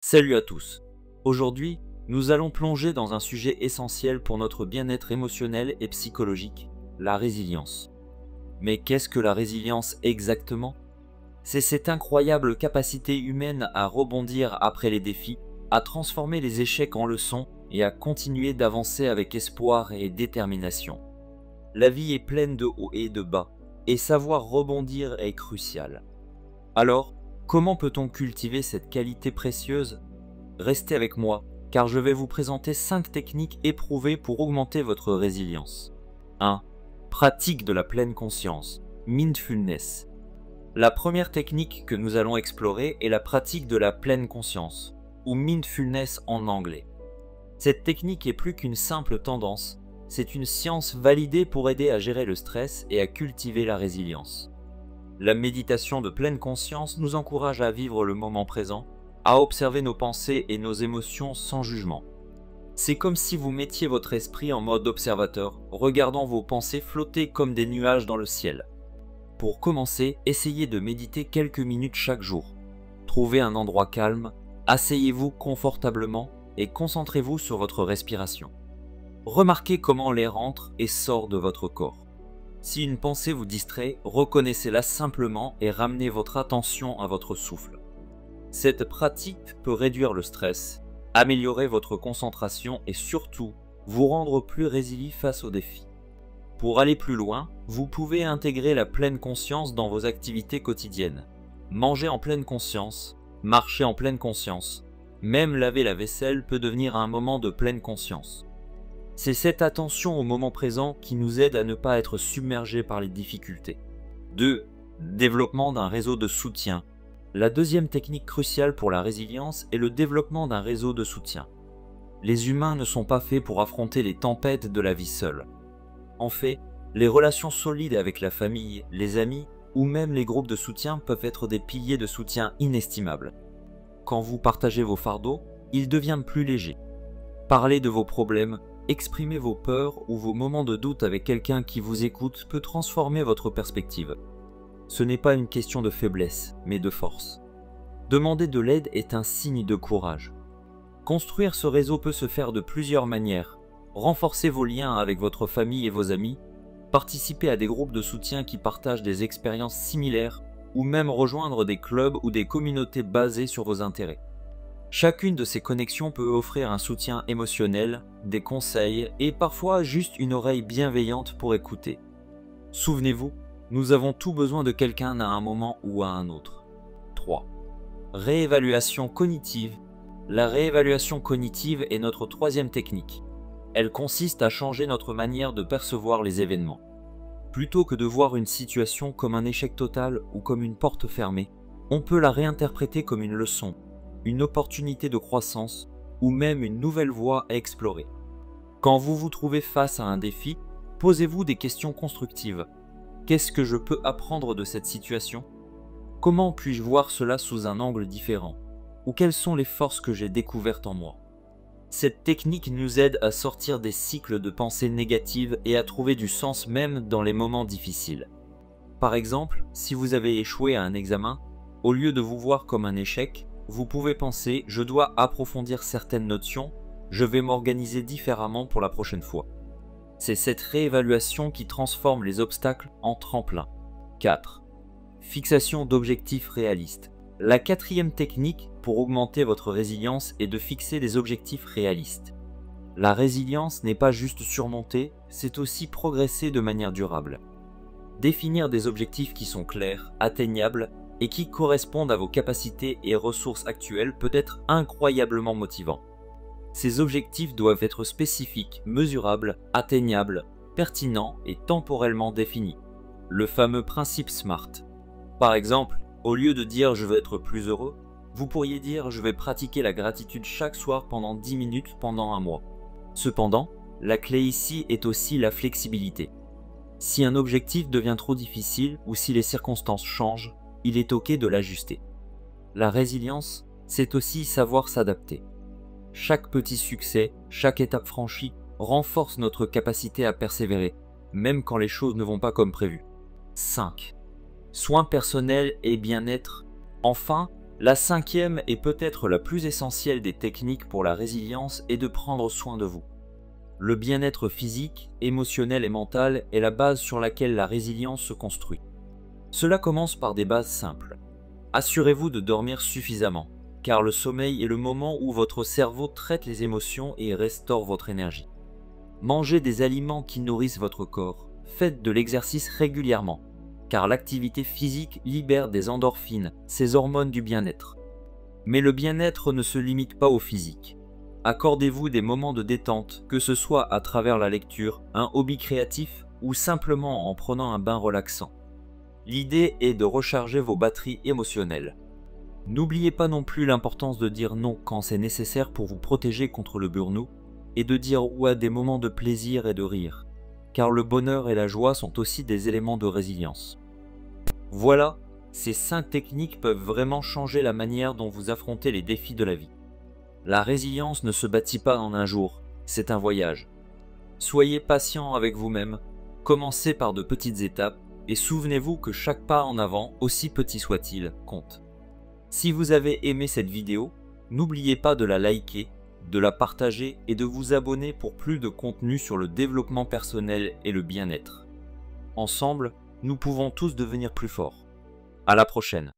Salut à tous. Aujourd'hui, nous allons plonger dans un sujet essentiel pour notre bien-être émotionnel et psychologique, la résilience. Mais qu'est-ce que la résilience exactement? C'est cette incroyable capacité humaine à rebondir après les défis, à transformer les échecs en leçons et à continuer d'avancer avec espoir et détermination. La vie est pleine de hauts et de bas, et savoir rebondir est crucial. Alors, comment peut-on cultiver cette qualité précieuse? Restez avec moi, car je vais vous présenter 5 techniques éprouvées pour augmenter votre résilience. 1. Pratique de la pleine conscience, mindfulness. La première technique que nous allons explorer est la pratique de la pleine conscience, ou mindfulness en anglais. Cette technique est plus qu'une simple tendance, c'est une science validée pour aider à gérer le stress et à cultiver la résilience. La méditation de pleine conscience nous encourage à vivre le moment présent, à observer nos pensées et nos émotions sans jugement. C'est comme si vous mettiez votre esprit en mode observateur, regardant vos pensées flotter comme des nuages dans le ciel. Pour commencer, essayez de méditer quelques minutes chaque jour. Trouvez un endroit calme, asseyez-vous confortablement et concentrez-vous sur votre respiration. Remarquez comment l'air entre et sort de votre corps. Si une pensée vous distrait, reconnaissez-la simplement et ramenez votre attention à votre souffle. Cette pratique peut réduire le stress, améliorer votre concentration et surtout vous rendre plus résilient face aux défis. Pour aller plus loin, vous pouvez intégrer la pleine conscience dans vos activités quotidiennes. Manger en pleine conscience, marcher en pleine conscience, même laver la vaisselle peut devenir un moment de pleine conscience. C'est cette attention au moment présent qui nous aide à ne pas être submergés par les difficultés. 2. Développement d'un réseau de soutien. La deuxième technique cruciale pour la résilience est le développement d'un réseau de soutien. Les humains ne sont pas faits pour affronter les tempêtes de la vie seuls. En fait, les relations solides avec la famille, les amis ou même les groupes de soutien peuvent être des piliers de soutien inestimables. Quand vous partagez vos fardeaux, ils deviennent plus légers. Parlez de vos problèmes, exprimez vos peurs ou vos moments de doute avec quelqu'un qui vous écoute peut transformer votre perspective. Ce n'est pas une question de faiblesse, mais de force. Demander de l'aide est un signe de courage. Construire ce réseau peut se faire de plusieurs manières. Renforcez vos liens avec votre famille et vos amis, participez à des groupes de soutien qui partagent des expériences similaires, ou même rejoindre des clubs ou des communautés basées sur vos intérêts. Chacune de ces connexions peut offrir un soutien émotionnel, des conseils et parfois juste une oreille bienveillante pour écouter. Souvenez-vous, nous avons tous besoin de quelqu'un à un moment ou à un autre. 3. Réévaluation cognitive. La réévaluation cognitive est notre troisième technique. Elle consiste à changer notre manière de percevoir les événements. Plutôt que de voir une situation comme un échec total ou comme une porte fermée, on peut la réinterpréter comme une leçon, une opportunité de croissance ou même une nouvelle voie à explorer. Quand vous vous trouvez face à un défi, posez-vous des questions constructives. Qu'est-ce que je peux apprendre de cette situation? Comment puis-je voir cela sous un angle différent? Ou quelles sont les forces que j'ai découvertes en moi? Cette technique nous aide à sortir des cycles de pensées négatives et à trouver du sens même dans les moments difficiles. Par exemple, si vous avez échoué à un examen, au lieu de vous voir comme un échec, vous pouvez penser « je dois approfondir certaines notions, je vais m'organiser différemment pour la prochaine fois ». C'est cette réévaluation qui transforme les obstacles en tremplin. 4. Fixation d'objectifs réalistes. La quatrième technique pour augmenter votre résilience est de fixer des objectifs réalistes. La résilience n'est pas juste surmonter, c'est aussi progresser de manière durable. Définir des objectifs qui sont clairs, atteignables et qui correspondent à vos capacités et ressources actuelles peut être incroyablement motivant. Ces objectifs doivent être spécifiques, mesurables, atteignables, pertinents et temporellement définis. Le fameux principe SMART. Par exemple, au lieu de dire « je veux être plus heureux », vous pourriez dire « je vais pratiquer la gratitude chaque soir pendant 10 minutes pendant un mois ». Cependant, la clé ici est aussi la flexibilité. Si un objectif devient trop difficile ou si les circonstances changent, il est ok de l'ajuster. La résilience, c'est aussi savoir s'adapter. Chaque petit succès, chaque étape franchie renforce notre capacité à persévérer, même quand les choses ne vont pas comme prévu. 5. Soins personnels et bien-être. Enfin, La cinquième et peut-être la plus essentielle des techniques pour la résilience est de prendre soin de vous. Le bien-être physique, émotionnel et mental est la base sur laquelle la résilience se construit. Cela commence par des bases simples. Assurez-vous de dormir suffisamment, car le sommeil est le moment où votre cerveau traite les émotions et restaure votre énergie. Mangez des aliments qui nourrissent votre corps. Faites de l'exercice régulièrement, car l'activité physique libère des endorphines, ces hormones du bien-être. Mais le bien-être ne se limite pas au physique. Accordez-vous des moments de détente, que ce soit à travers la lecture, un hobby créatif ou simplement en prenant un bain relaxant. L'idée est de recharger vos batteries émotionnelles. N'oubliez pas non plus l'importance de dire non quand c'est nécessaire pour vous protéger contre le burn-out et de dire oui à des moments de plaisir et de rire, car le bonheur et la joie sont aussi des éléments de résilience. Voilà, ces 5 techniques peuvent vraiment changer la manière dont vous affrontez les défis de la vie. La résilience ne se bâtit pas en un jour, c'est un voyage. Soyez patient avec vous-même, commencez par de petites étapes et souvenez-vous que chaque pas en avant, aussi petit soit-il, compte. Si vous avez aimé cette vidéo, n'oubliez pas de la liker, de la partager et de vous abonner pour plus de contenu sur le développement personnel et le bien-être. Ensemble, nous pouvons tous devenir plus forts. À la prochaine.